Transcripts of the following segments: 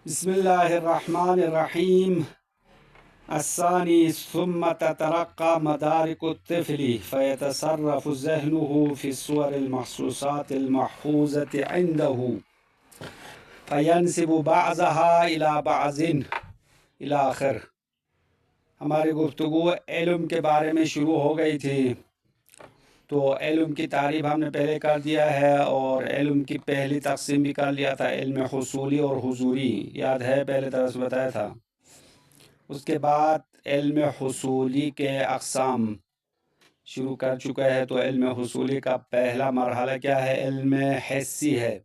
بسم الله الرحمن الرحيم. الثاني ثم تترقى مدارك الطفل فيتصرف ذهنه في الصور المحسوسات المحفوظة عنده فينسب بعضها إلى بعض إلى آخر. ہماری گفتگو علم کے بارے میں شروع ہو گئی تھی، تو علم کی تعریف ہم نے پہلے کر دیا ہے، اور علم کی پہلی تقسیم بھی کر لیا تھا، علم حصولی اور حضوری، یاد ہے پہلے درس بتایا تھا۔ اس کے بعد علم حصولی کے اقسام شروع کر چکا ہے۔ تو علم حصولی کا پہلا مرحلہ کیا ہے؟ علم حسی ہے۔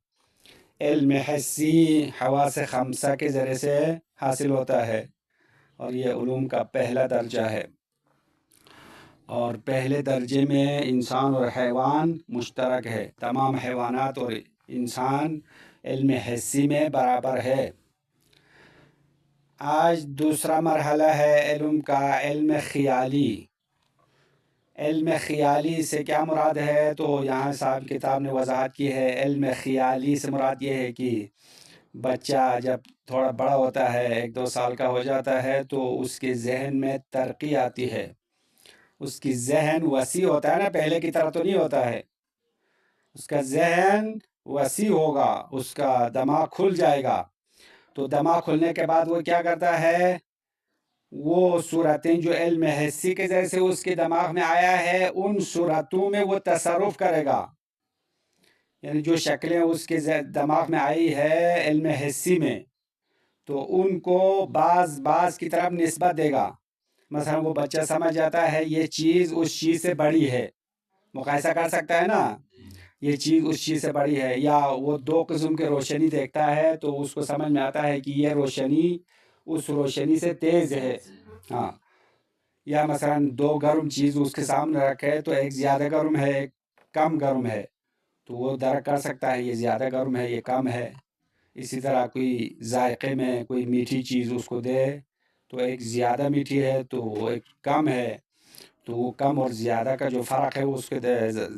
علم حسی حواس خمسہ کے ذریعے سے حاصل ہوتا ہے، اور یہ علوم کا پہلا درجہ ہے، اور پہلے درجے میں انسان اور حیوان مشترک ہے۔ تمام حیوانات اور انسان علم حسی میں برابر ہے۔ آج دوسرا مرحلہ ہے علم کا، علم خیالی۔ علم خیالی سے کیا مراد ہے؟ تو یہاں صاحب کتاب نے وضاحت کی ہے، علم خیالی سے مراد یہ ہے کہ بچہ جب تھوڑا بڑا ہوتا ہے، 1-2 سال کا ہو جاتا ہے، تو اس کے ذہن میں ترقی آتی ہے، اس کی ذہن وسیع ہوتا ہے نا، پہلے کی طرح تو نہیں ہوتا ہے، اس کا ذہن وسیع ہوگا، اس کا دماغ کھل جائے گا۔ تو دماغ کھلنے کے بعد وہ کیا کرتا ہے؟ وہ صورتیں جو علم حسی کے ذریعے سے اس کے دماغ میں آیا ہے، ان صورتوں میں وہ تصرف کرے گا، یعنی جو شکلیں اس کے دماغ میں آئی ہے علم حسی میں، تو ان کو بعض کی طرف نسبت دے گا۔ مثلا وہ بچہ سمجھ جاتا ہے یہ چیز اس چیز سے بڑی ہے، مقایسہ کر سکتا ہے نا، یہ چیز اس چیز سے بڑی ہے، یا وہ 2 قسم کے روشنی دیکھتا ہے تو اس کو سمجھ میں آتا ہے کہ یہ روشنی اس روشنی سے تیز ہے، ہاں۔ یا مثلا 2 گرم چیز اس کے سامنے رکھے تو ایک زیادہ گرم ہے، ایک کم گرم ہے، تو وہ درک کر سکتا ہے یہ زیادہ گرم ہے، یہ کم ہے۔ اسی طرح کوئی ذائقے میں کوئی میٹھی چیز اس کو دے تو ایک زیادہ میٹھی ہے تو وہ ایک کم ہے، تو وہ کم اور زیادہ کا جو فرق ہے وہ اس کے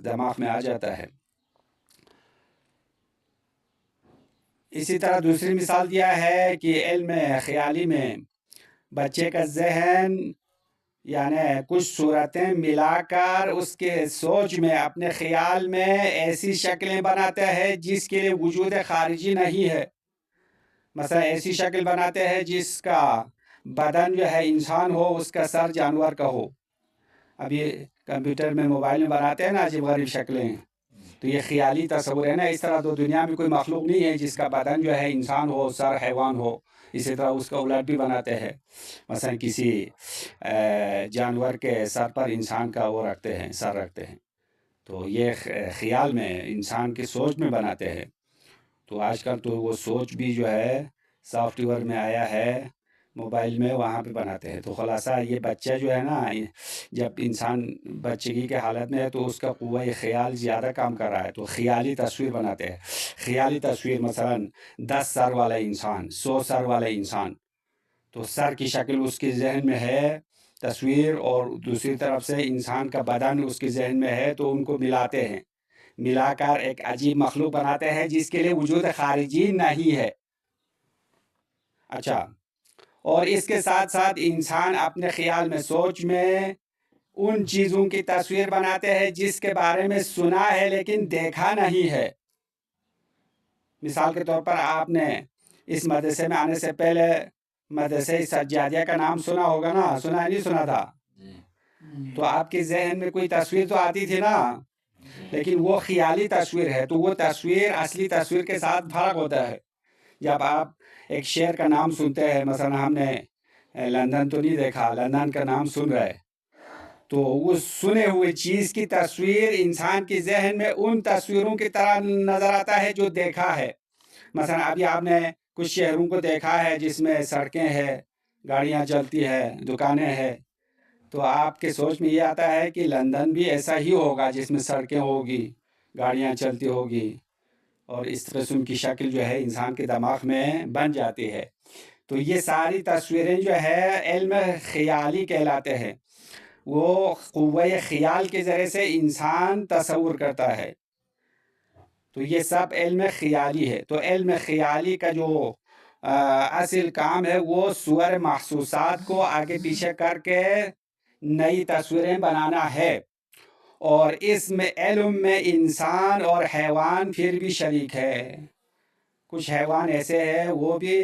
دماغ میں آ جاتا ہے۔ اسی طرح دوسری مثال دیا ہے کہ علم خیالی میں بچے کا ذہن یعنی کچھ صورتیں ملا کر اس کے سوچ میں، اپنے خیال میں ایسی شکلیں بناتے ہیں جس کے لیے وجود خارجی نہیں ہے۔ مثلا ایسی شکل بناتے ہیں جس کا بدن جو ہے انسان ہو، اس کا سر جانور کا ہو۔ اب یہ کمپیوٹر میں موبائل میں بناتے ہیں نا عجیب غریب شکلیں، تو یہ خیالی تصور ہے نا، اس طرح تو دنیا میں کوئی مخلوق نہیں ہے جس کا بدن جو ہے انسان ہو، سر حیوان ہو۔ اسی طرح اس کا الٹ بھی بناتے ہیں، مثلا کسی جانور کے سر پر انسان کا وہ رکھتے ہیں، سر رکھتے ہیں، تو یہ خیال میں انسان کی سوچ میں بناتے ہیں۔ تو آج کل تو وہ سوچ بھی جو ہے سافٹ ویئر میں آیا ہے، موبائل میں، وہاں پہ بناتے ہیں۔ تو خلاصہ یہ بچہ جو ہے نا، جب انسان بچگی کے حالت میں ہے تو اس کا قوہ خیال زیادہ کام کر رہا ہے، تو خیالی تصویر بناتے ہیں۔ خیالی تصویر مثلا 10 سر والا انسان، 100 سر والا انسان، تو سر کی شکل اس کے ذہن میں ہے تصویر، اور دوسری طرف سے انسان کا بدن اس کے ذہن میں ہے، تو ان کو ملاتے ہیں، ملا کر ایک عجیب مخلوق بناتے ہیں جس کے لیے وجود خارجی نہیں ہے۔ اچھا، اور اس کے ساتھ ساتھ انسان اپنے خیال میں، سوچ میں ان چیزوں کی تصویر بناتے ہیں جس کے بارے میں سنا ہے لیکن دیکھا نہیں ہے۔ مثال کے طور پر آپ نے اس مدرسے میں آنے سے پہلے مدرسے سجادیہ کا نام سنا ہوگا نا، سنا نہیں سنا تھا؟ تو آپ کے ذہن میں کوئی تصویر تو آتی تھی نا، لیکن وہ خیالی تصویر ہے، تو وہ تصویر اصلی تصویر کے ساتھ فرق ہوتا ہے۔ جب آپ ایک شہر کا نام سنتے ہیں، مثلا ہم نے لندن تو نہیں دیکھا، لندن کا نام سن رہے، تو وہ سنے ہوئے چیز کی تصویر انسان کے ذہن میں ان تصویروں کی طرح نظر آتا ہے جو دیکھا ہے۔ مثلا ابھی آپ نے کچھ شہروں کو دیکھا ہے جس میں سڑکیں ہیں، گاڑیاں چلتی ہے، دکانیں ہیں، تو آپ کے سوچ میں یہ آتا ہے کہ لندن بھی ایسا ہی ہوگا جس میں سڑکیں ہوگی، گاڑیاں چلتی ہوگی، اور اس قسم کی شکل جو ہے انسان کے دماغ میں بن جاتی ہے۔ تو یہ ساری تصویریں جو ہے علم خیالی کہلاتے ہیں، وہ قوہ خیال کے ذریعے سے انسان تصور کرتا ہے، تو یہ سب علم خیالی ہے۔ تو علم خیالی کا جو اصل کام ہے وہ صور محسوسات کو آگے پیچھے کر کے نئی تصویریں بنانا ہے، اور اس میں علم میں انسان اور حیوان پھر بھی شریک ہے۔ کچھ حیوان ایسے ہیں وہ بھی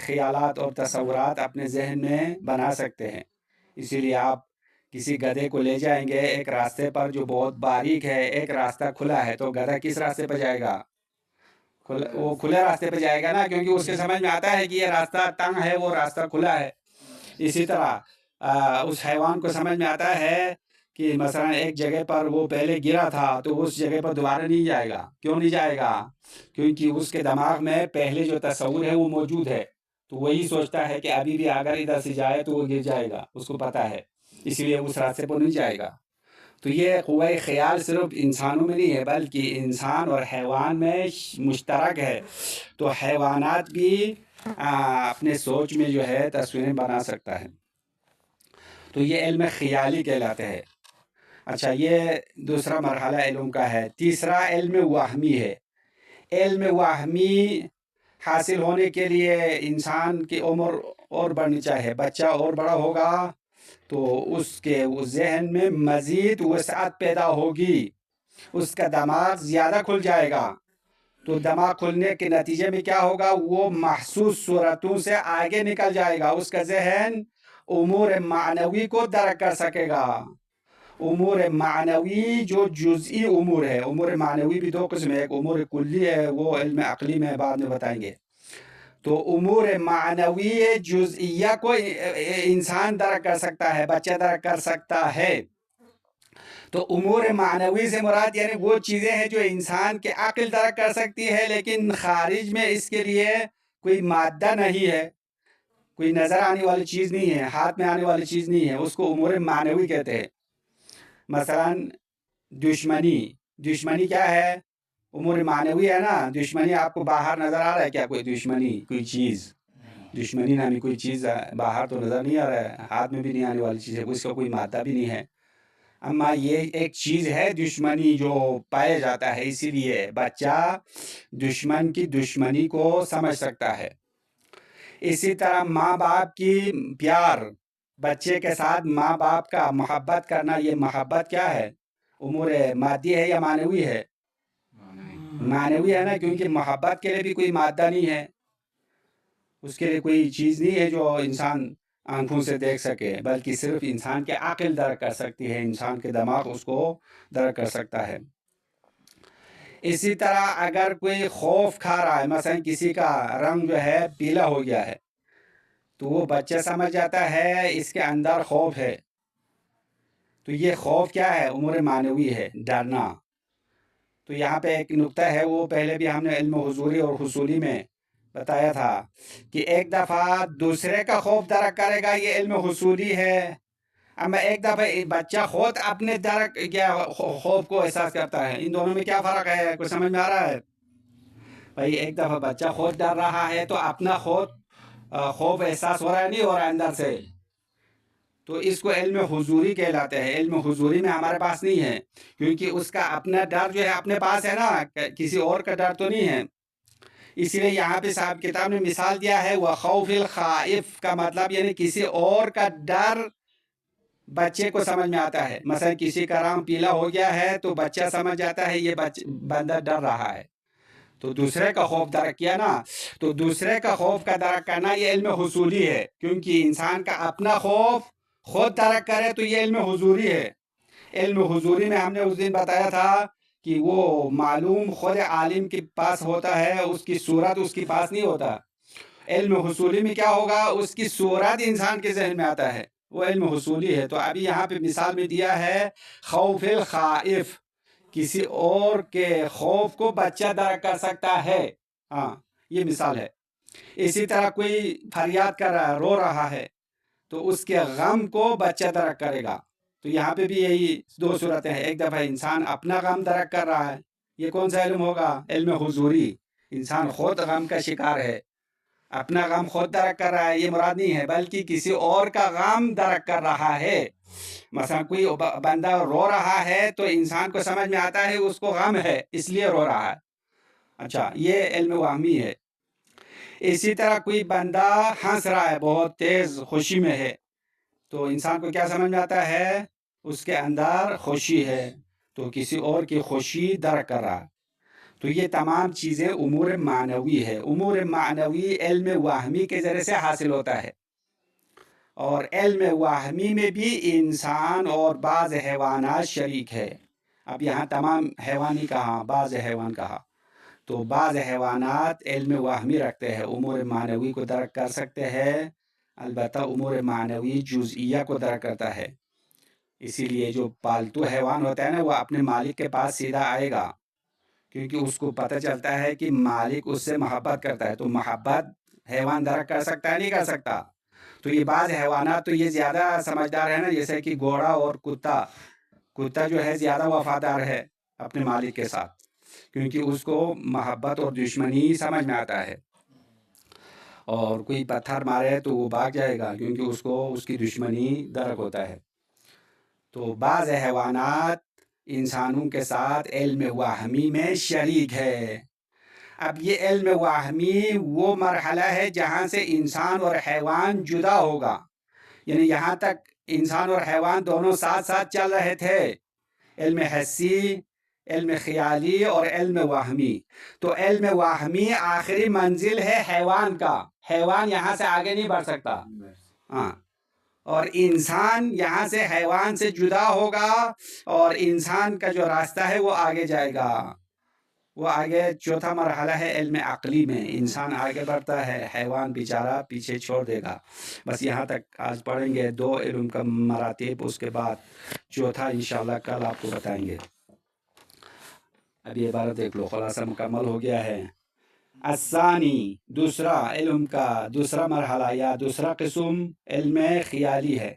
خیالات اور تصورات اپنے ذہن میں بنا سکتے ہیں، اسی لیے آپ کسی گدھے کو لے جائیں گے ایک راستے پر جو بہت باریک ہے، ایک راستہ کھلا ہے، تو گدھا کس راستے پہ جائے گا؟ وہ کھلے راستے پہ جائے گا نا، کیونکہ اس کے سمجھ میں آتا ہے کہ یہ راستہ تنگ ہے، وہ راستہ کھلا ہے۔ اسی طرح اس حیوان کو سمجھ میں آتا ہے کہ مثلا ایک جگہ پر وہ پہلے گرا تھا تو اس جگہ پر دوبارہ نہیں جائے گا۔ کیوں نہیں جائے گا؟ کیونکہ اس کے دماغ میں پہلے جو تصور ہے وہ موجود ہے، تو وہی سوچتا ہے کہ ابھی بھی اگر ادھر سے جائے تو وہ گر جائے گا، اس کو پتہ ہے، اس لیے اس راستے پر نہیں جائے گا۔ تو یہ قوہ خیال صرف انسانوں میں نہیں ہے بلکہ انسان اور حیوان میں مشترک ہے، تو حیوانات بھی اپنے سوچ میں جو ہے تصویریں بنا سکتا ہے، تو یہ علم خیالی کہلاتے ہیں۔ اچھا، یہ دوسرا مرحلہ علم کا ہے۔ تیسرا علم وہمی ہے۔ علم وہمی حاصل ہونے کے لیے انسان کی عمر اور بڑھنی چاہیے۔ بچہ اور بڑا ہوگا تو اس کے ذہن میں مزید وسعت پیدا ہوگی، اس کا دماغ زیادہ کھل جائے گا، تو دماغ کھلنے کے نتیجے میں کیا ہوگا؟ وہ محسوس صورتوں سے آگے نکل جائے گا، اس کا ذہن امور معنوی کو درک کر سکے گا۔ امور معنوی جو جزئی امور ہے، امور معنوی بھی دو قسم ہے، ایک امور کلی ہے، وہ علم عقلی میں بعد میں بتائیں گے۔ تو امور معنوی جزئیہ کو انسان درک کر سکتا ہے، بچہ درک کر سکتا ہے۔ تو امور معنوی سے مراد یعنی وہ چیزیں ہیں جو انسان کے عقل درک کر سکتی ہے، لیکن خارج میں اس کے لیے کوئی مادہ نہیں ہے، کوئی نظر آنے والی چیز نہیں ہے، ہاتھ میں آنے والی چیز نہیں ہے، اس کو امور معنوی کہتے ہیں۔ مثلا دشمنی کیا ہے؟ امور معنوی ہے نا۔ دشمنی آپ کو باہر نظر آ رہا ہے کیا؟ کوئی دشمنی، کوئی چیز، دشمنی نامی کوئی چیز باہر تو نظر نہیں آ رہا ہے، ہاتھ میں بھی نہیں آنے والی چیز ہے، اس کا کوئی مادہ بھی نہیں ہے، اما یہ ایک چیز ہے دشمنی جو پایا جاتا ہے، اسی لیے بچہ دشمن کی دشمنی کو سمجھ سکتا ہے۔ اسی طرح ماں باپ کی پیار، بچے کے ساتھ ماں باپ کا محبت کرنا، یہ محبت کیا ہے؟ امور مادی ہے یا معنوی ہے؟ معنوی ہے نا، کیونکہ محبت کے لیے بھی کوئی مادہ نہیں ہے، اس کے لیے کوئی چیز نہیں ہے جو انسان آنکھوں سے دیکھ سکے، بلکہ صرف انسان کے عقل درک کر سکتی ہے، انسان کے دماغ اس کو درک کر سکتا ہے۔ اسی طرح اگر کوئی خوف کھا رہا ہے، مثلا کسی کا رنگ جو ہے پیلا ہو گیا ہے، تو وہ بچہ سمجھ جاتا ہے اس کے اندر خوف ہے، تو یہ خوف کیا ہے؟ امور معنوی ہے، ڈرنا۔ تو یہاں پہ ایک نقطہ ہے، وہ پہلے بھی ہم نے علم حضوری اور حصولی میں بتایا تھا کہ ایک دفعہ دوسرے کا خوف درک کرے گا، یہ علم حصولی ہے، اما ایک دفعہ بچہ خود اپنے درک یا خوف کو احساس کرتا ہے۔ ان دونوں میں کیا فرق ہے؟ کچھ سمجھ میں آ رہا ہے بھائی؟ ایک دفعہ بچہ خود ڈر رہا ہے تو اپنا خوف احساس ہو رہا ہے، نہیں ہو رہا ہے اندر سے، تو اس کو علم حضوری کہلاتے ہیں۔ علم حضوری میں ہمارے پاس نہیں ہے، کیونکہ اس کا اپنا ڈر جو ہے اپنے پاس ہے نا، کسی اور کا ڈر تو نہیں ہے۔ اسی لیے یہاں پہ صاحب کتاب نے مثال دیا ہے، وَخَوْفِ الْخَائِفِ کا مطلب یعنی کسی اور کا ڈر بچے کو سمجھ میں آتا ہے۔ مثلا کسی کا رنگ پیلا ہو گیا ہے تو بچہ سمجھ جاتا ہے یہ بندہ ڈر رہا ہے، تو دوسرے کا خوف درک کیا نا، تو دوسرے کا خوف کا درک کرنا یہ علم حصولی ہے، کیونکہ انسان کا اپنا خوف خود درک کرے تو یہ علم حضوری ہے۔ علم حضوری میں ہم نے اس دن بتایا تھا کہ وہ معلوم خود عالم کے پاس ہوتا ہے، اس کی صورت اس کے پاس نہیں ہوتا۔ علم حصولی میں کیا ہوگا؟ اس کی صورت انسان کے ذہن میں آتا ہے، وہ علم حصولی ہے۔ تو ابھی یہاں پہ مثال میں دیا ہے خوف الخائف، کسی اور کے خوف کو بچہ درک کر سکتا ہے، ہاں یہ مثال ہے۔ اسی طرح کوئی فریاد کر رہا ہے، رو رہا ہے، تو اس کے غم کو بچہ درک کرے گا۔ تو یہاں پہ بھی یہی دو صورتیں ہیں، ایک دفعہ انسان اپنا غم درک کر رہا ہے، یہ کون سا علم ہوگا؟ علم حضوری۔ انسان خود غم کا شکار ہے، اپنا غم خود درک کر رہا ہے، یہ مراد نہیں ہے، بلکہ کسی اور کا غم درک کر رہا ہے۔ مثلا کوئی بندہ رو رہا ہے تو انسان کو سمجھ میں آتا ہے اس کو غم ہے، اس لیے رو رہا ہے۔ اچھا، یہ علم وہمی ہے۔ اسی طرح کوئی بندہ ہنس رہا ہے، بہت تیز خوشی میں ہے، تو انسان کو کیا سمجھ میں آتا ہے؟ اس کے اندر خوشی ہے، تو کسی اور کی خوشی درک کر رہا۔ تو یہ تمام چیزیں امور معنوی ہے۔ امور معنوی علم وہمی کے ذریعے سے حاصل ہوتا ہے، اور علم وہمی میں بھی انسان اور بعض حیوانات شریک ہے۔ اب یہاں تمام حیوان ہی کہا، بعض حیوان کہا، تو بعض حیوانات علم وہمی رکھتے ہیں، امور معنوی کو درک کر سکتے ہیں، البتہ امور معنوی جزئیہ کو درک کرتا ہے۔ اسی لیے جو پالتو حیوان ہوتا ہے نا، وہ اپنے مالک کے پاس سیدھا آئے گا، کیونکہ اس کو پتہ چلتا ہے کہ مالک اس سے محبت کرتا ہے، تو محبت حیوان درک کر سکتا ہے؟ نہیں کر سکتا۔ تو یہ بعض حیوانات تو یہ زیادہ سمجھدار ہے نا، جیسے کہ گھوڑا اور کتا۔ کتا جو ہے زیادہ وفادار ہے اپنے مالک کے ساتھ، کیونکہ اس کو محبت اور دشمنی سمجھ میں آتا ہے، اور کوئی پتھر مارے تو وہ بھاگ جائے گا، کیونکہ اس کو اس کی دشمنی درک ہوتا ہے۔ تو بعض حیوانات انسانوں کے ساتھ علم وہمی میں شریک ہے۔ اب یہ علم وہمی وہ مرحلہ ہے جہاں سے انسان اور حیوان جدا ہوگا، یعنی یہاں تک انسان اور حیوان دونوں ساتھ ساتھ چل رہے تھے، علم حسی، علم خیالی اور علم وہمی۔ تو علم وہمی آخری منزل ہے حیوان کا، حیوان یہاں سے آگے نہیں بڑھ سکتا، ہاں، اور انسان یہاں سے حیوان سے جدا ہوگا، اور انسان کا جو راستہ ہے وہ آگے جائے گا، وہ آگے چوتھا مرحلہ ہے علم عقلی میں، انسان آگے بڑھتا ہے، حیوان بیچارہ پیچھے چھوڑ دے گا۔ بس یہاں تک آج پڑھیں گے، 2 علم کا مراتب، اس کے بعد چوتھا انشاءاللہ کل آپ کو بتائیں گے۔ اب یہ عبارت دیکھ لو، خلاصہ مکمل ہو گیا ہے۔ الثانی، دوسرا علم کا دوسرا مرحلہ یا دوسرا قسم علم خیالی ہے۔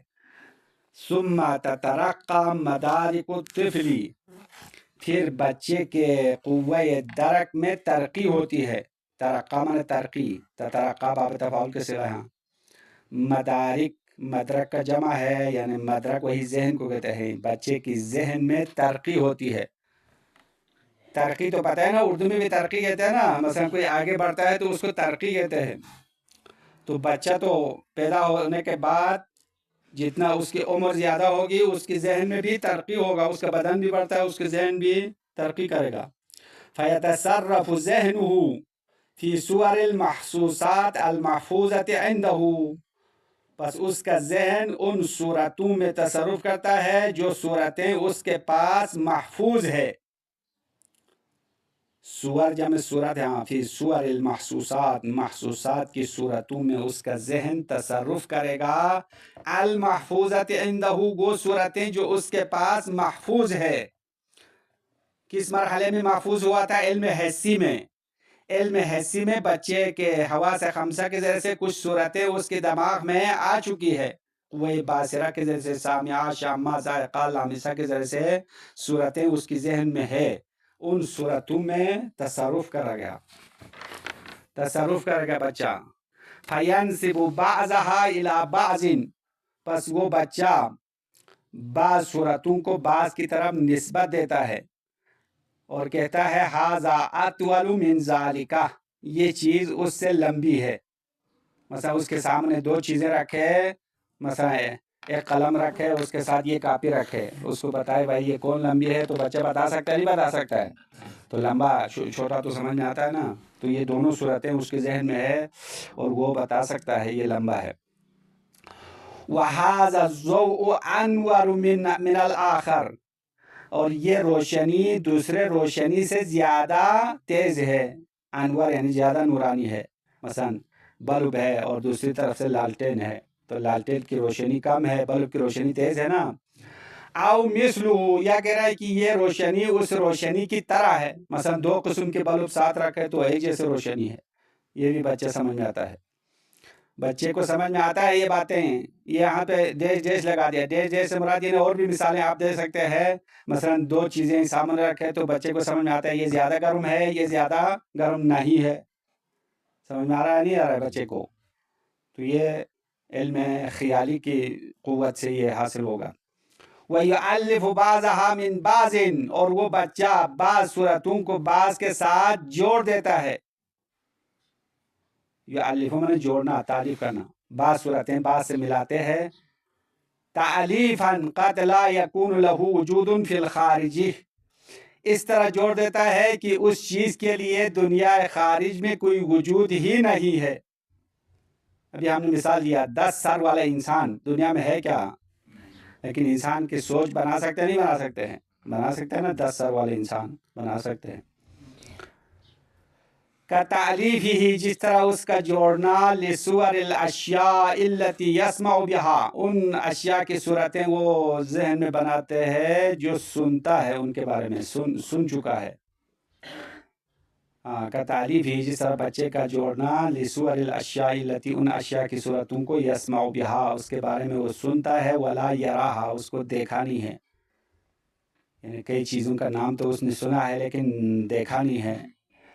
ثم تترقى مدارک الطفل، پھر بچے کے قوہ درک میں ترقی ہوتی ہے۔ ترقی معنی ترقی، تترقى باب تفاعل کے صیغہ ہیں۔ مدارک، مدرک کا جمع ہے، یعنی مدرک وہی ذہن کو کہتے ہیں، بچے کی ذہن میں ترقی ہوتی ہے۔ ترقی تو پتہ ہے نا، اردو میں بھی ترقی کہتے ہیں نا، مثلا کوئی آگے بڑھتا ہے تو اس کو ترقی کہتے ہیں۔ تو بچہ تو پیدا ہونے کے بعد جتنا اس کی عمر زیادہ ہوگی، اس کے ذہن میں بھی ترقی ہوگا، اس کا بدن بھی بڑھتا ہے، اس کے ذہن بھی ترقی کرے گا۔ فَيَتَصَرَّفُ ذَهْنُهُ فِي صُوَرِ الْمَحْسُوسَاتِ الْمَحْفُوظَةِ عِنْدَهُ، پس اس کا ذہن ان صورتوں میں تصرف کرتا ہے جو صورتیں اس کے پاس محفوظ ہے۔ صور جمع صورت ہے، فی صور المحسوسات، محسوسات کی صورتوں میں اس کا ذہن تصرف کرے گا۔ المحفوظت عندہ، وہ صورتیں جو اس کے پاس محفوظ ہے۔ کس مرحلے میں محفوظ ہوا تھا؟ علم حسی میں۔ علم حسی میں بچے کے حواس خمسہ کے ذریعے سے کچھ صورتیں اس کے دماغ میں آ چکی ہے، وہ باصرہ کے ذریعے سے، سامعہ، شامہ، ذائقہ، لامسہ کے ذریعے سے صورتیں اس کی ذہن میں ہے، ان صورتوں میں تصرف کرے گا بچہ۔ فَيَنْسِبُ بَعْضَهَا إِلَى بَعْضٍ، پس وہ بچہ بعض صورتوں کو بعض کی طرف نسبت دیتا ہے، اور کہتا ہے هَذَا أَطْوَلُ مِنْ ذَلِكَ، یہ چیز اس سے لمبی ہے۔ مثلا اس کے سامنے 2 چیزیں رکھے، مثلا ایک قلم رکھے، اس کے ساتھ یہ کاپی رکھے، اس کو بتائے بھائی یہ کون لمبی ہے، تو بچہ بتا سکتا ہے؟ نہیں بتا سکتا ہے، تو لمبا چھوٹا تو سمجھ میں آتا ہے نا، تو یہ دونوں صورتیں اس کے ذہن میں ہے، اور وہ بتا سکتا ہے یہ لمبا ہے۔ وَهَذَا الضَّوْءُ أَنْوَرُ مِنَ الْآخَرِ، اور یہ روشنی دوسرے روشنی سے زیادہ تیز ہے۔ انور یعنی زیادہ نورانی ہے، مثلا بلب ہے اور دوسری طرف سے لالٹین ہے، تو لالٹین کی روشنی کم ہے، بلب کی روشنی تیز ہے نا۔ او مثلو، یا کہہ رہا ہے کہ یہ روشنی اس روشنی کی طرح ہے، مثلا 2 قسم کے بلب ساتھ رکھے تو ایک جیسے روشنی ہے، یہ بھی بچے سمجھ میں آتا ہے۔ بچے کو سمجھ میں آتا ہے یہ باتیں۔ یہ یہاں پہ ڈیش لگا دیا، ڈیش سے مراد، اور بھی مثالیں آپ دے سکتے ہیں، مثلا 2 چیزیں سامنے رکھے تو بچے کو سمجھ میں آتا ہے یہ زیادہ گرم ہے، یہ زیادہ گرم نہیں ہے۔ سمجھ میں آ رہا ہے نہیں آ رہا ہے بچے کو؟ تو یہ علم خیالی کی قوت سے یہ حاصل ہوگا۔ وَيُعَلِّفُ بَعْضَهَا مِنْ بَعْضٍ، اور وہ بچہ بعض صورتوں کو بعض کے ساتھ جوڑ دیتا ہے، یؤلفو میں جوڑنا، تعلیف کرنا، بعض صورتیں بعض سے ملاتے ہیں، تعلیفا قد لا یکون له وجود فی الخارجی، اس طرح جوڑ دیتا ہے کہ اس چیز کے لیے دنیا خارج میں کوئی وجود ہی نہیں ہے۔ ابھی ہم نے مثال دیا 10 سر والا انسان دنیا میں ہے کیا؟ لیکن انسان کی سوچ بنا سکتے ہیں نہیں بنا سکتے ہیں؟ بنا سکتے ہیں نا، 10 سر والے انسان بنا سکتے ہیں۔ کا تعلیف ہی، جس طرح اس کا جوڑنا، لصور الاشیاء التي يسمع بها، ان اشیاء کی صورتیں وہ ذہن میں بناتے ہیں جو سنتا ہے، ان کے بارے میں سن چکا ہے۔ کا تعلیف ہی، جس طرح بچے کا جوڑنا، لصور الاشیاء التي، ان اشیاء کی صورتوں کو، يسمع بها، اس کے بارے میں وہ سنتا ہے، ولا يراها، اس کو دیکھا نہیں ہے۔ یعنی کئی چیزوں کا نام تو اس نے سنا ہے لیکن دیکھا نہیں ہے۔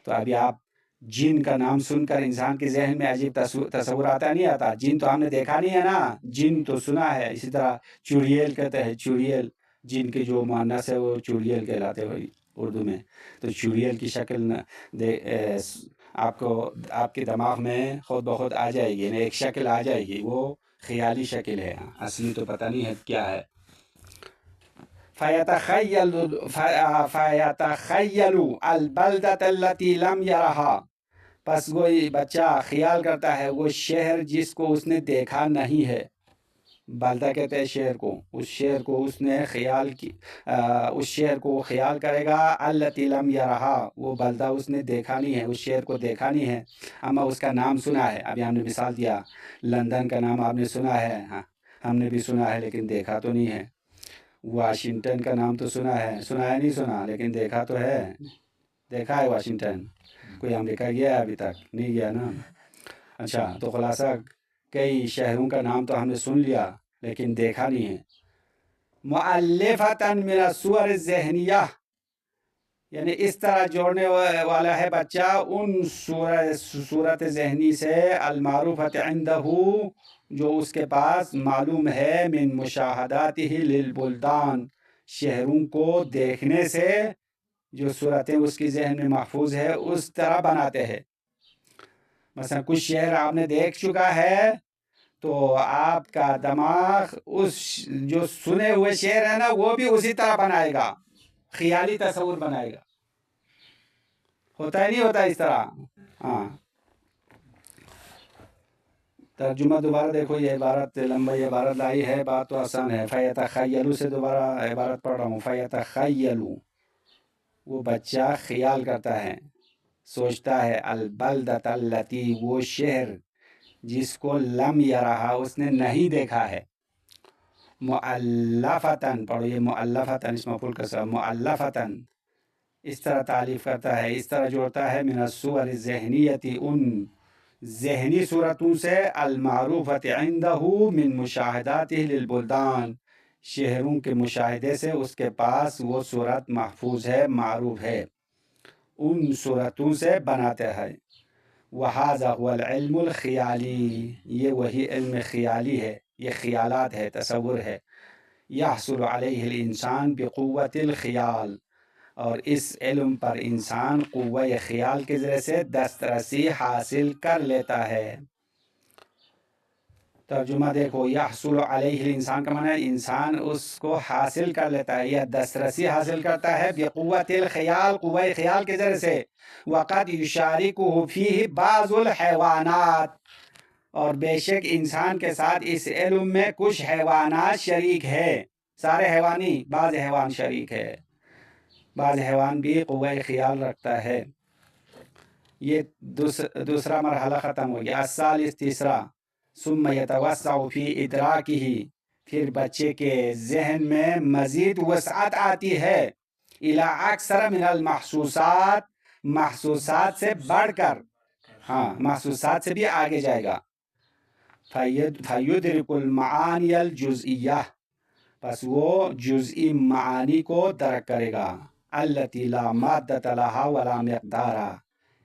تو ابھی آپ جن کا نام سن کر انسان کے ذہن میں عجیب تصور آتا نہیں آتا؟ جن تو ہم نے دیکھا نہیں ہے نا، جن تو سنا ہے۔ اسی طرح چڑیل کہتے ہیں، چڑیل، جن کے جو مؤنث ہے وہ چڑیل کہلاتے ہوئی اردو میں۔ تو چڑیل کی شکل آپ کو، آپ کے دماغ میں خود بخود آ جائے گی، ایک شکل آ جائے گی، وہ خیالی شکل ہے، اصلی تو پتہ نہیں ہے کیا ہے۔ فَيَتَخَيَّلُ الْبَلْدَةَ الَّتِي لَمْ يَرَهَا، پس وہی بچہ خیال کرتا ہے وہ شہر جس کو اس نے دیکھا نہیں ہے۔ بلدہ کہتے ہیں شہر کو، اس شہر کو اس نے خیال کی، اس شہر کو خیال کرے گا، الَّتِي لَمْ يَرَهَا، وہ بلدہ اس نے دیکھا نہیں ہے، اس شہر کو دیکھا نہیں ہے، اما اس کا نام سنا ہے۔ ابھی ہم نے مثال دیا، لندن کا نام آپ نے سنا ہے، ہاں ہم نے بھی سنا ہے لیکن دیکھا تو نہیں ہے۔ واشنگٹن کا نام تو سنا ہے نہیں سنا، لیکن دیکھا تو ہے، دیکھا ہے واشنگٹن؟ کوئی امریکہ گیا ہے ابھی تک؟ نہیں گیا نا۔ اچھا، تو خلاصہ کئی شہروں کا نام تو ہم نے سن لیا لیکن دیکھا نہیں ہے۔ مؤلفۃ من الصور الذہنیہ، یعنی اس طرح جوڑنے والا ہے بچہ ان صورت ذہنی سے، المعروفۃ عندہ، جو اس کے پاس معلوم ہے، من مشاہداتہ للبلدان، شہروں کو دیکھنے سے جو صورتیں اس کی ذہن میں محفوظ ہے اس طرح بناتے ہیں۔ مثلا کچھ شہر آپ نے دیکھ چکا ہے تو آپ کا دماغ اس جو سنے ہوئے شہر ہے نا وہ بھی اسی طرح بنائے گا، خیالی تصور بنائے گا۔ ہوتا ہی نہیں ہوتا اس طرح؟ ہاں، ترجمہ دوبارہ دیکھو، یہ عبارت لمبا عبارت لائی ہے، بات تو آسان ہے۔ فَيَتَخَيَّلُ سے دوبارہ عبارت پڑھ رہا ہوں، فَيَتَخَيَّلُ، وہ بچہ خیال کرتا ہے، سوچتا ہے، البلدۃ التی، وہ شہر جس کو لم یرہا، اس نے نہیں دیکھا ہے۔ مؤلفتاً، پڑھو یہ مؤلفتاً، اس مفعول کا صیغہ، مؤلفتاً، اس طرح تعلیف کرتا ہے، اس طرح جوڑتا ہے، من الصور الذہنیۃ، ان ذہنی صورتوں سے، المعروفۃ عندہ، من مشاہداتہ للبلدان، شہروں کے مشاہدے سے اس کے پاس وہ صورت محفوظ ہے، معروف ہے، ان صورتوں سے بناتے ہیں۔ وَهَذَا هُوَ الْعِلْمُ الْخِيَالِي، یہ وہی علم خیالی ہے، یہ خیالات ہے، تصور ہے۔ يَحْصُلُ عَلَيْهِ الْإِنسان بِقُوَّةِ الْخِيَالِ، اور اس علم پر انسان قوہ خیال کے ذریعے سے دسترسی حاصل کر لیتا ہے۔ ترجمہ دیکھو، یحصل علیہ الانسان کا معنی ہے انسان اس کو حاصل کر لیتا ہے، یا دسترسی حاصل کرتا ہے، بقوت الخیال، قوہ خیال کے ذریعے سے، وقد یشارکہ فیہ بعض الحیوانات، اور بے شک انسان کے ساتھ اس علم میں کچھ حیوانات شریک ہے، سارے حیوانی، بعض حیوان شریک ہے، بعض حیوان بھی قوہ خیال رکھتا ہے۔ یہ دوسرا مرحلہ ختم ہو گیا۔ الثالث، تیسرا، ثم یتوسع فی ادراکہ، پھر بچے کے ذہن میں مزید وسعت آتی ہے، الی اکثر من المحسوسات، محسوسات سے بڑھ کر، ہاں محسوسات سے بھی آگے جائے گا۔ فیدرک المعانی الجزئیہ، پس وہ جزئی معانی کو درک کرے گا، التی لا مادۃ لہا ولا مقدار،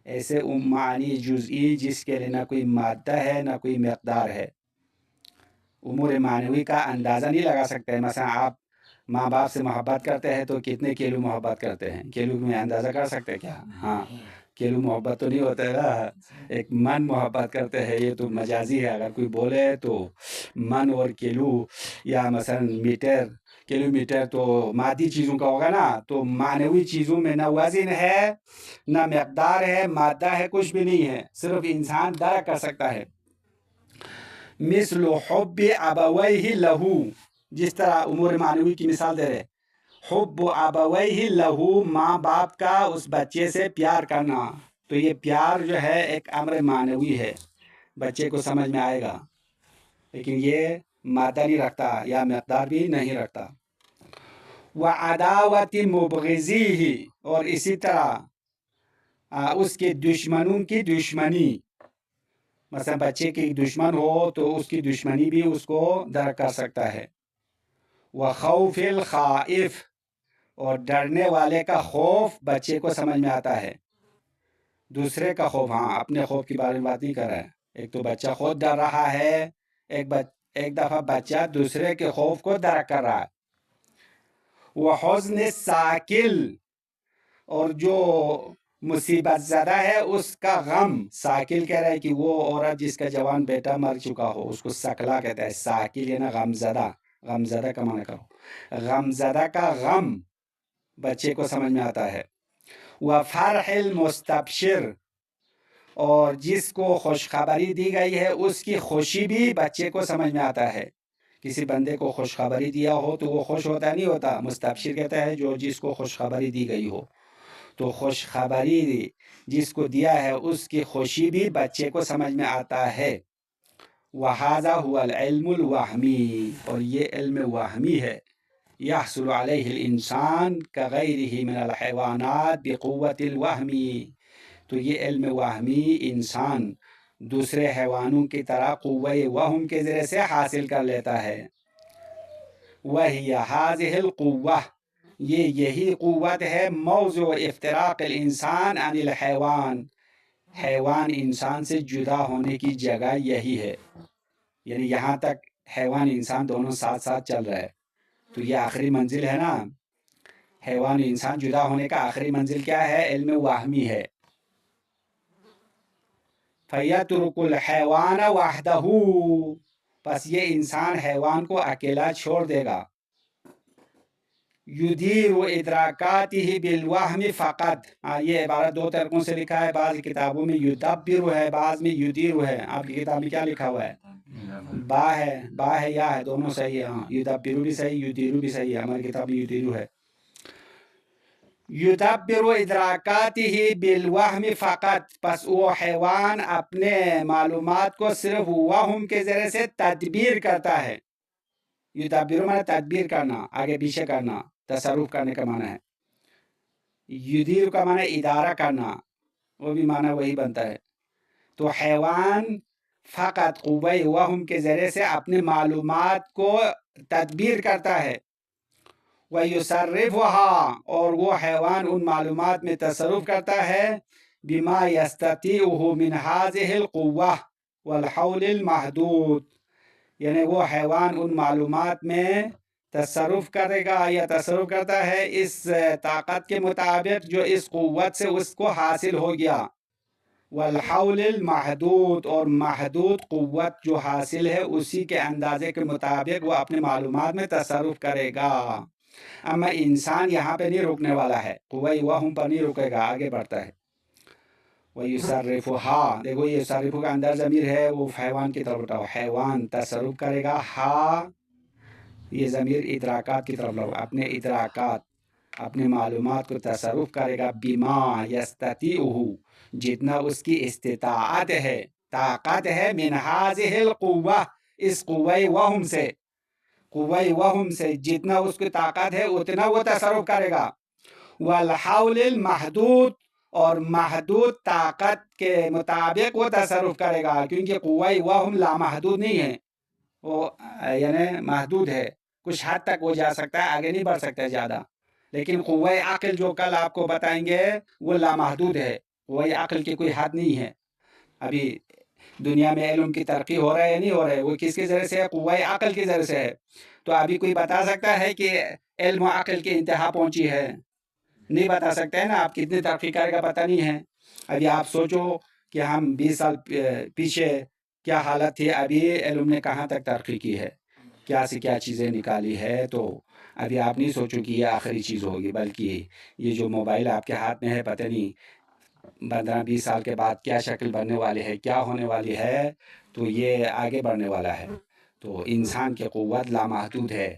ایسے معانی جزئی جس کے لیے نہ کوئی مادہ ہے نہ کوئی مقدار ہے۔ امور معنوی کا اندازہ نہیں لگا سکتے۔ مثلا آپ ماں باپ سے محبت کرتے ہیں تو کتنے کلو محبت کرتے ہیں، کلو میں اندازہ کر سکتے کیا؟ ہاں، کیلو محبت تو نہیں ہوتا ہے نا، ایک من محبت کرتے ہیں، یہ تو مجازی ہے. اگر کوئی بولے تو من اور کیلو یا مثلا میٹر، کلو میٹر تو مادی چیزوں کا ہوگا نا، تو معنوی چیزوں میں نہ وزن ہے نہ مقدار ہے، مادہ ہے، کچھ بھی نہیں ہے، صرف انسان درک کر سکتا ہے. مثل حب ابویہ لہو، جس طرح امور معنوی کی مثال دے رہے، حب ابویہ لہو، ماں باپ کا اس بچے سے پیار کرنا. تو یہ پیار جو ہے ایک امر معنوی ہے، بچے کو سمجھ میں آئے گا، لیکن یہ مادہ نہیں رکھتا یا مقدار بھی نہیں رکھتا. وعداوت مبغضیہ، اور اسی طرح اس کے دشمنوں کی دشمنی، مثلا بچے کی دشمن ہو تو اس کی دشمنی بھی اس کو درک کر سکتا ہے. وخوف الخائف، اور ڈرنے والے کا خوف بچے کو سمجھ میں آتا ہے. دوسرے کا خوف، ہاں اپنے خوف کے بارے میں بات نہیں کر رہا ہے. ایک تو بچہ خود ڈر رہا ہے، ایک دفعہ بچہ دوسرے کے خوف کو درک کر رہا ہے. وحزن الساکل، اور جو مصیبت زدہ ہے اس کا غم. ساکل کہہ رہا ہے کہ وہ عورت جس کا جوان بیٹا مر چکا ہو اس کو سکلا کہتا ہے. ساکل یعنی غم زدہ، غم زدہ کا معنی کرو، غم زدہ کا غم بچے کو سمجھ میں آتا ہے. وفرح المستبشر، اور جس کو خوشخبری دی گئی ہے اس کی خوشی بھی بچے کو سمجھ میں آتا ہے. کسی بندے کو خوشخبری دیا ہو تو وہ خوش ہوتا نہیں ہوتا. مستبشر کہتا ہے جو جس کو خوشخبری دی گئی ہو، تو خوشخبری جس کو دیا ہے اس کی خوشی بھی بچے کو سمجھ میں آتا ہے. وَهَذَا هُوَ الْعِلْمُ الْوَهْمِي، اور یہ علم وہمی ہے. يحصل عليه الانسان كغيره من الحيوانات بقوة الوهم، تو یہ علم وہمی انسان دوسرے حیوانوں کی طرح قوہ وہم کے ذریعے سے حاصل کر لیتا ہے. وَهِيَ هَذِهِ الْقُوَّةِ، یہی قوت ہے موضوع افتراق الانسان عن الحیوان، حیوان انسان سے جدا ہونے کی جگہ یہی ہے. یعنی یہاں تک حیوان انسان دونوں ساتھ ساتھ چل رہا ہے، تو یہ آخری منزل ہے نا. حیوان انسان جدا ہونے کا آخری منزل کیا ہے؟ علم وہمی ہے. فَيَتْرُكُ الْحَيْوَانَ وَحْدَهُ، پس یہ انسان حیوان کو اکیلا چھوڑ دے گا. يُدِيرُ إِدْرَاكَاتِهِ بِالْوَهْمِ فقط، یہ عبارت دو طریقوں سے لکھا ہے، بعض کتابوں میں يُدَبِّرُ ہے، بعض میں يُدِيرُ ہے. آپ کی کتاب میں کیا لکھا ہوا ہے؟ با ہے یا ہے، دونوں صحیح ہے. ہاں يُدَبِّرُ بھی صحیح، يُدِيرُ بھی صحیح ہے. ہماری کتاب میں يُدِيرُ ہے. يُدَبِّرُ إِدْرَاكَاتِهِ بِالْوَهْمِ فقط، پس وہ حیوان اپنے معلومات کو صرف وہم کے ذریعے سے تدبیر کرتا ہے. يُدَبِّرُ معنی تدبیر کرنا، آگے پیچھے کرنا، تصرف کرنے کا معنی ہے. يُدِيرُ کا معنی ادارہ کرنا، وہ بھی معنی وہی بنتا ہے. تو حیوان فقط قوہ وہم کے ذریعے سے اپنی معلومات کو تدبیر کرتا ہے. وَيُصَرِّفُهَا، اور وہ حیوان ان معلومات میں تصرف کرتا ہے. بِمَا يَسْتَطِيعُهُ مِنْ هَذِهِ الْقُوَّةِ وَالْحَوْلِ الْمَحْدُودِ، یعنی وہ حیوان ان معلومات میں تصرف کرے گا یا تصرف کرتا ہے اس طاقت کے مطابق جو اس قوت سے اس کو حاصل ہو گیا. والحول المحدود، اور محدود قوت جو حاصل ہے اسی کے اندازے کے مطابق وہ اپنے معلومات میں تصرف کرے گا. اما انسان یہاں پہ نہیں رکنے والا ہے، قوہ وہم پر نہیں رکے گا، آگے بڑھتا ہے. وَيُصَرِّفُهَا، دیکھو یہ صرف کا اندر ضمیر ہے، وہ حیوان کی طرف اٹھاؤ، حیوان تصرف کرے گا. ہا یہ ضمیر ادراکات کی طرف لاؤ، اپنے ادراکات، اپنے معلومات کو تصرف کرے گا. بِمَا يَسْتَطِيعُهُ، جتنا اس کی استطاعت ہے، طاقت ہے. مِنْ هَذِهِ الْقُوَّةِ، اس قوہ وہم سے، قوہ وہم سے جتنا اس کی طاقت ہے اتنا وہ تصرف کرے گا. والحول المحدود، اور محدود طاقت کے مطابق وہ تصرف کرے گا، کیونکہ قوہ وہم لامحدود نہیں ہے، وہ یعنی محدود ہے، کچھ حد تک وہ جا سکتا ہے، آگے نہیں بڑھ سکتا ہے زیادہ. لیکن قوہ عقل جو کل آپ کو بتائیں گے وہ لامحدود ہے، قوہ عقل کی کوئی حد نہیں ہے. ابھی دنیا میں علم کی ترقی ہو رہا ہے یا نہیں ہو رہا ہے؟ وہ کس کے ذریعے سے ہے؟ قوہ عقل کے ذریعے سے ہے. تو ابھی کوئی بتا سکتا ہے کہ علم و عقل کی انتہا پہنچی ہے؟ نہیں بتا سکتا ہے نا. آپ کتنی ترقی کرے گا پتہ نہیں ہے. ابھی آپ سوچو کہ ہم 20 سال پیچھے کیا حالت تھی، ابھی علم نے کہاں تک ترقی کی ہے، کیا سے کیا چیزیں نکالی ہے. تو ابھی آپ نہیں سوچو کہ یہ آخری چیز ہوگی، بلکہ یہ جو موبائل آپ کے ہاتھ میں ہے، پتہ نہیں 15-20 سال کے بعد کیا شکل بننے والی ہے، کیا ہونے والی ہے. تو یہ آگے بڑھنے والا ہے. تو انسان کی قوت لامحدود ہے،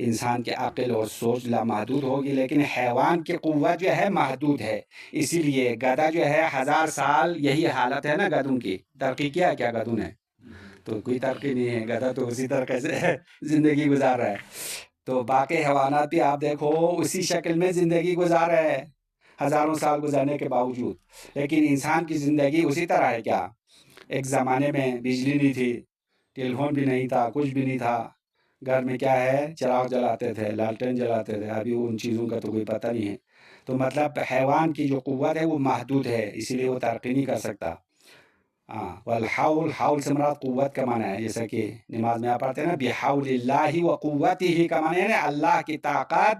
انسان کے عقل اور سوچ لامحدود ہوگی، لیکن حیوان کی قوت جو ہے محدود ہے. اسی لیے گدھا جو ہے 1000 سال یہی حالت ہے نا گدھوں کی. ترقی کیا کیا گدھوں نے؟ تو کوئی ترقی نہیں ہے. گدھا تو اسی طرح سے زندگی گزار رہا ہے. تو باقی حیوانات بھی آپ دیکھو اسی شکل میں زندگی گزار رہے ہیں ہزاروں سال گزرنے کے باوجود. لیکن انسان کی زندگی اسی طرح ہے کیا؟ ایک زمانے میں بجلی نہیں تھی، ٹیلی فون بھی نہیں تھا، کچھ بھی نہیں تھا. گھر میں کیا ہے، چراغ جلاتے تھے، لالٹین جلاتے تھے. ابھی ان چیزوں کا تو کوئی پتہ نہیں ہے. تو مطلب حیوان کی جو قوت ہے وہ محدود ہے، اسی لیے وہ ترقی نہیں کر سکتا. والحول، حول سے مراد قوت کا معنی ہے. جیسا کہ نماز میں آپ پڑھتے ہیں نا، بحول اللہ و قوتہ کا معنی ہے اللہ کی طاقت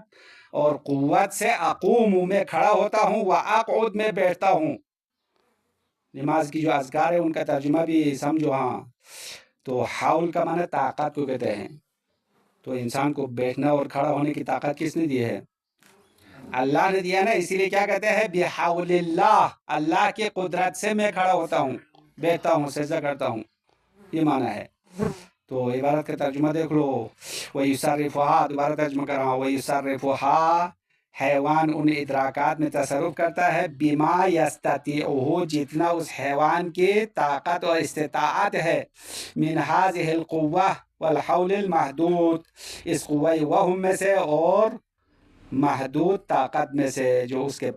اور قوت سے اقوم میں کھڑا ہوتا ہوں، و اقعد میں بیٹھتا ہوں. نماز کی جو اذکار ہے ان کا ترجمہ بھی سمجھو. تو حول کا معنی طاقت کو کہتے ہیں. تو انسان کو بیٹھنا اور کھڑا ہونے کی طاقت کس نے دی ہے؟ اللہ نے دیا نا. اسی لیے کیا کہتے ہیں؟ بحول اللہ، اللہ کی قدرت سے میں کھڑا ہوتا ہوں، بیٹھتا ہوں، سجدہ کرتا ہوں. یہ معنی ہے. تو عبارت کا ترجمہ دیکھ لو. وَيُصَرِّفُهَا، دوبارہ ترجمہ کر رہا ہوں. وَيُصَرِّفُهَا، حیوان ان ادراکات میں تصرف کرتا ہے، بما یستطیعہ، جتنا اس حیوان کی طاقت اور استطاعت ہے، من هذه القوة والحول المحدود، اس قوہ وہم میں سے اور محدود طاقت میں سے جو اس کے